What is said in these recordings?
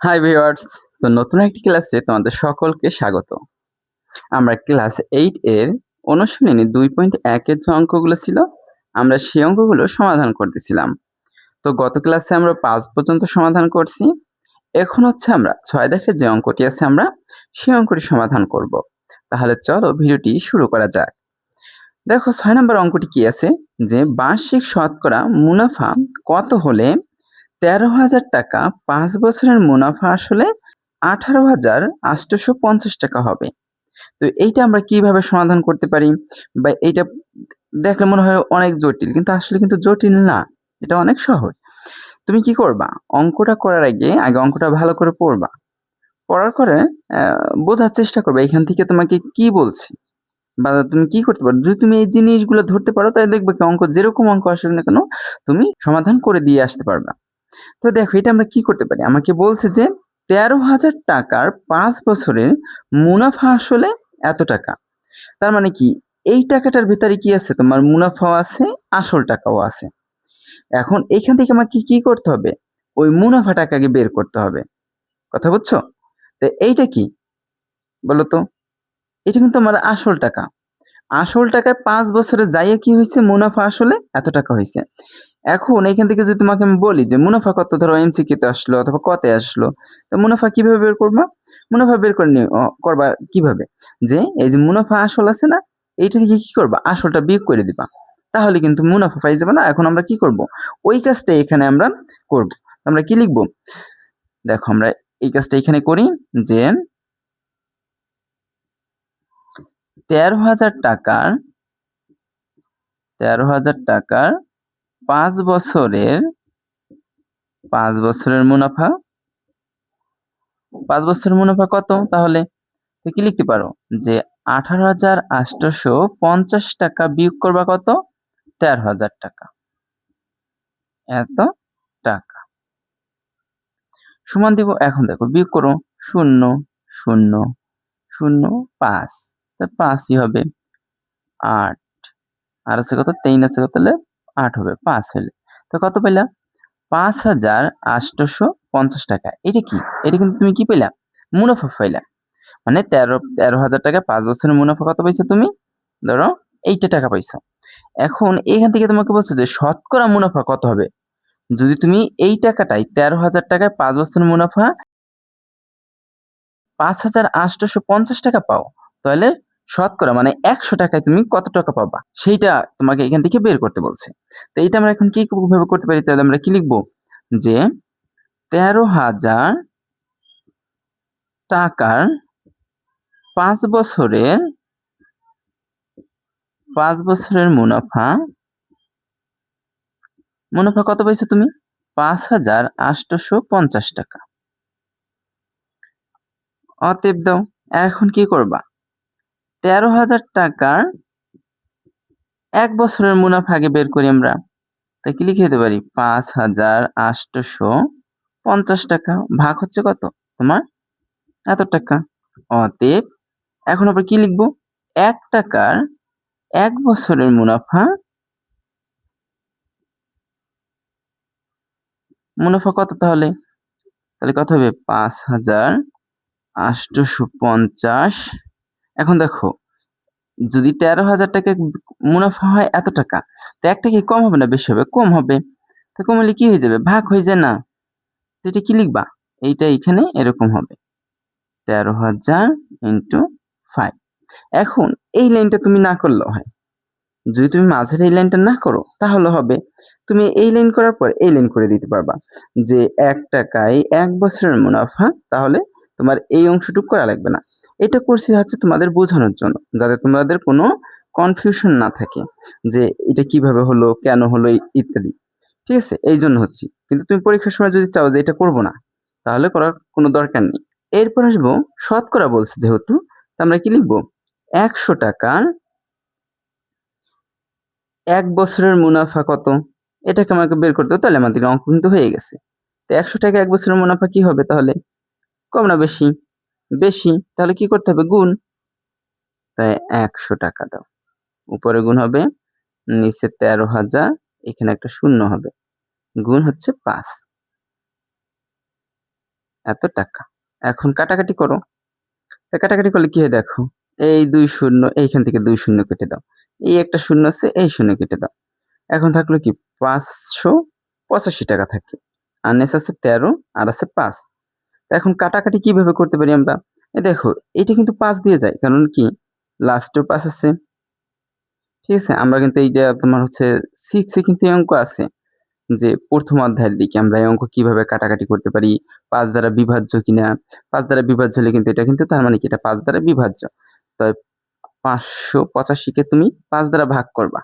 Hi viewers, তো নতুন একটি ক্লাসে তোমাদের সকলকে স্বাগত। আমরা ক্লাস 8 এর অনুশীলনী 2.1 এর যে অঙ্কগুলো ছিল, আমরা সেই অঙ্কগুলো সমাধান করতেছিলাম। তো গত ক্লাসে আমরা 5 পর্যন্ত সমাধান করছি। এখন হচ্ছে আমরা 6 দাগের যে অঙ্কটি আছে আমরা সেই অঙ্কটি সমাধান করব। তাহলে চলো ভিডিওটি শুরু করা যাক। দেখো 6 নম্বর অঙ্কটি কি আছে যে বার্ষিক শতকরা মুনাফা কত হলে 13,000 টাকা 5 বছরের মুনাফা আসলে 18,850 টাকা হবে। তো এইটা আমরা কিভাবে সমাধান করতে পারি? বা এইটা দেখলে মনে হয় অনেক জটিল, কিন্তু আসলে কিন্তু জটিল না। এটা অনেক সহজ। তুমি কি করবা? অঙ্কটা করার আগে অঙ্কটা ভালো করে পড়বা। পড়ার পরে বোঝার চেষ্টা করবা এখান থেকে তোমাকে কি বলছি বা তুমি কি করতে পারো। যদি তুমি এই জিনিসগুলো ধরতে পারো তাহলে দেখবে কি অঙ্ক যেরকম অঙ্ক আসুক না কেন তুমি সমাধান করে দিয়ে আসতে পারবা। তো দেখো এটা আমরা কি করতে পারি? আমাকে বলছে যে 13,000 টাকার 5 বছরের মুনাফা আসলে এত টাকা। তার মানে কি এই টাকাটার ভিতরে কি আছে? তোমার মুনাফাও আছে, আসল টাকাও আছে। এখন এখান থেকে আমাকে কি করতে হবে? ওই মুনাফা টাকাকে বের করতে হবে। কথা বুঝছো? তো এইটা কি বলো তো? এটা কিন্তু আমার আসল টাকা। আসল টাকায় 5 বছরে যাইয়া কি হইছে? মুনাফা আসলে এত টাকা হইছে। এখন এখান থেকে যদি তোমাকে আমি বলি যে মুনাফা কত, ধরো এমসিকিউতে আসলো অথবা কতে আসলো, তো মুনাফা কিভাবে বের করবা? মুনাফা বের করে করবা কিভাবে? যে এই যে মুনাফা আসল আছে না, এইটা থেকে কি করবা? আসলটা বিয়োগ করে দিবা। তাহলে কিন্তু মুনাফা পাই যাবে না। এখন আমরা কি করব? ওই কাজটা এখানে আমরা করব। আমরা কি লিখব? দেখো আমরা এই কাজটা এখানে করি যে 13,000 টাকার 13,000 টাকার 5 বছরের মুনাফা 5 বছরের মুনাফা কত তাহলে? তো কি লিখতে পারো যে 18,850 টাকা বিয়োগ করবা কত? 13,000 টাকা। এত টাকা সমান দিব। এখন দেখো বিয়োগ করো। 0 0 0 5, 5ই হবে। 8 আর আছে কত? 3 আছে কত? তাহলে 8 হবে। 5 হলে তো কত পাইলা? 5,850 টাকা। এটা কি? এটা কিন্তু তুমি কি পাইলা? মুনাফা পাইলা। মানে 13,000 টাকা 5 বছরের মুনাফা কত পাইছো তুমি? ধরো 8 টাকা পাইছো। এখন এখান থেকে তোমাকে বলছে যে শতকরা মুনাফা কত হবে? যদি তুমি এই টাকাটাই 13,000 টাকায় 5 বছরের মুনাফা 5,850 টাকা পাও, তাহলে শতকরা মানে 100 টাকায় তুমি কত টাকা পাবা? সেইটা তোমাকে এখান থেকে বের করতে বলছে। তো এইটা আমরা এখন কিভাবে করতে পারি? তাহলে আমরা কি লিখবো? যে 13,000 টাকার 5 বছরের মুনাফা কত পাইছো তুমি? 5,850 টাকা। অতএব দাও। এখন কি করবা? 13,000 টাকার 1 বছরের মুনাফা আগে বের করি আমরা। তাই কি লিখে দিতে পারি? 5,850 টাকা ভাগ হচ্ছে কত? তোমার এত টাকা। অতএব এখন আবার কি লিখবো? 1 টাকার 1 বছরের মুনাফা কত তাহলে? তাহলে কত হবে? 5,850। এখন দেখো যদি 13,000 টাকা মুনাফা হয় এত টাকা, তো 1 টাকা কি কম হবে না বেশি হবে? কম হবে। তো কম হলে কি হয়ে যাবে? ভাগ হয়ে যায় না? তো এটা কি লিখবা? এইটা এখানে এরকম হবে 13,000 ইন্টু 5। এখন এই লাইনটা তুমি না করলেও হয়। যদি তুমি মাঝের এই লাইনটা না করো তাহলে হবে তুমি এই লাইন করার পর এই লাইন করে দিতে পারবা যে 1 টাকায় 1 বছরের মুনাফা, তাহলে তোমার এই অংশটুকু করা লাগবে না। এটা করছি হচ্ছে তোমাদের বোঝানোর জন্য, যাতে তোমাদের কোনো কনফিউশন না থাকে যে এটা কিভাবে হলো, কেন হলো ইত্যাদি। ঠিক আছে? এই জন্য হচ্ছে। কিন্তু তুমি পরীক্ষার সময় যদি চাও যে এটা করব না, তাহলে করার কোনো দরকার নেই। এরপর আসবো শতকরা বলছে যেহেতু, তা আমরা কি লিখবো? 100 টাকার 1 বছরের মুনাফা কত? এটাকে আমাকে বের করতে হবে। তাহলে আমাদের অঙ্ক কিন্তু হয়ে গেছে। তো 100 টাকা 1 বছরের মুনাফা কি হবে তাহলে? কম না বেশি? বেশি। তাহলে কি করতে হবে? গুণ। তাই 100 টাকা দাও। উপরে গুণ হবে, নিচে 13,000, এখানে একটা শূন্য হবে। গুণ হচ্ছে 5। এত টাকা। এখন কাটাকাটি করো। কাটাকাটি করলে কি হয় দেখো। এই ২ শূন্য এইখান থেকে ২ শূন্য কেটে দাও। এই একটা শূন্য আছে, এই শূন্য কেটে দাও। এখন থাকলো কি ৳৫৮৫ থাকে। আর নিচে আছে ১৩ আর আছে ৫। তো এখন কাটাকাটি কিভাবে করতে পারি আমরা? দেখো এটা কিন্তু ৫ দিয়ে যায়। কারণ কি লাস্টেও ৫ আছে। ঠিক আছে? আমরা কিন্তু এইটা তোমার হচ্ছে 6 এ কিন্তু এই অঙ্ক আছে। যে ১ম অধ্যায়ের দিকে আমরা এই অঙ্ক কিভাবে কাটাকাটি করতে পারি, ৫ দ্বারা বিভাজ্য কিনা। ৫ দ্বারা বিভাজ্য হলে কিন্তু এটা কিন্তু তার মানে কি এটা ৫ দ্বারা বিভাজ্য। তো ৫৮৫ কে তুমি ৫ দ্বারা ভাগ করবা।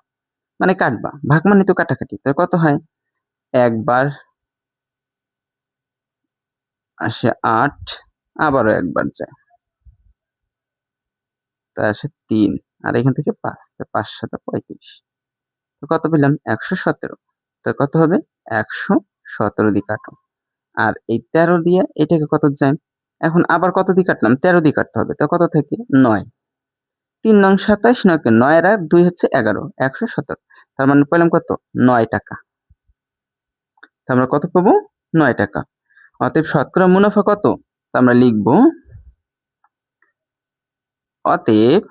মানে কাটবা। ভাগ মানে তো কাটাকাটি। তো কত হয়? ১ বার আসে ৮, আবারও ১ বার যায়। তো আসে ৩ আর এখান থেকে ৫। তো ৫ ৭ ৩৫। তো কত পেলাম? ১১৭। তো কত হবে? ১১৭ দিয়ে কাটো। আর এই ১৩ দিয়ে এটাকে কত যায়? এখন আবার কত দিয়ে কাটলাম? ১৩ দিয়ে কাটতে হবে। তো কত থাকে? ৯। ৩ নং ২৭, ৯ কে ৯ আর ২ হচ্ছে ১১, ১১৭। তার মানে পেলাম কত? ৯ টাকা। তো আমরা কত পাবো? ৯ টাকা। অতএব শতকরা মুনাফা কত? তো আমরা লিখব অতএব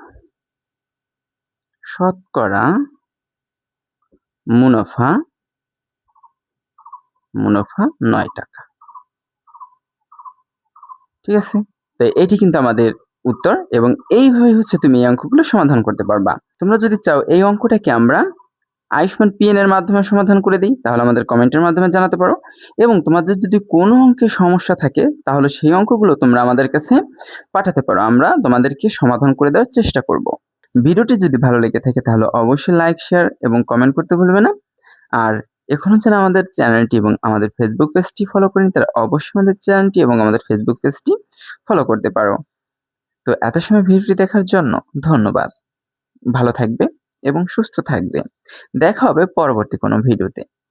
শতকরা মুনাফা ৯ টাকা। ঠিক আছে? তো এটি কিন্তু আমাদের উত্তর এবং এইভাবে হচ্ছে তুমি এই অঙ্কগুলো সমাধান করতে পারবা। তোমরা যদি চাও এই অঙ্কটাকে আমরা আয়ুষ্মান পিএন এর মাধ্যমে সমাধান করে দিই, তাহলে আমাদের কমেন্টের মাধ্যমে জানাতে পারো। এবং তোমাদের যদি কোনো অঙ্কে সমস্যা থাকে তাহলে সেই অঙ্কগুলো তোমরা আমাদের কাছে পাঠাতে পারো। আমরা তোমাদেরকে সমাধান করে দেওয়ার চেষ্টা করব। ভিডিওটি যদি ভালো লেগে থাকে তাহলে অবশ্যই লাইক, শেয়ার এবং কমেন্ট করতে ভুলবে না। আর এখনো যারা আমাদের চ্যানেলটি এবং আমাদের ফেসবুক পেজটি ফলো করেনি তারা অবশ্যই আমাদের চ্যানেলটি এবং আমাদের ফেসবুক পেজটি ফলো করতে পারো। তো এত সময় ভিডিওটি দেখার জন্য ধন্যবাদ। ভালো থাকবে এবং সুস্থ থাকবে। দেখা হবে পরবর্তী কোনো ভিডিওতে।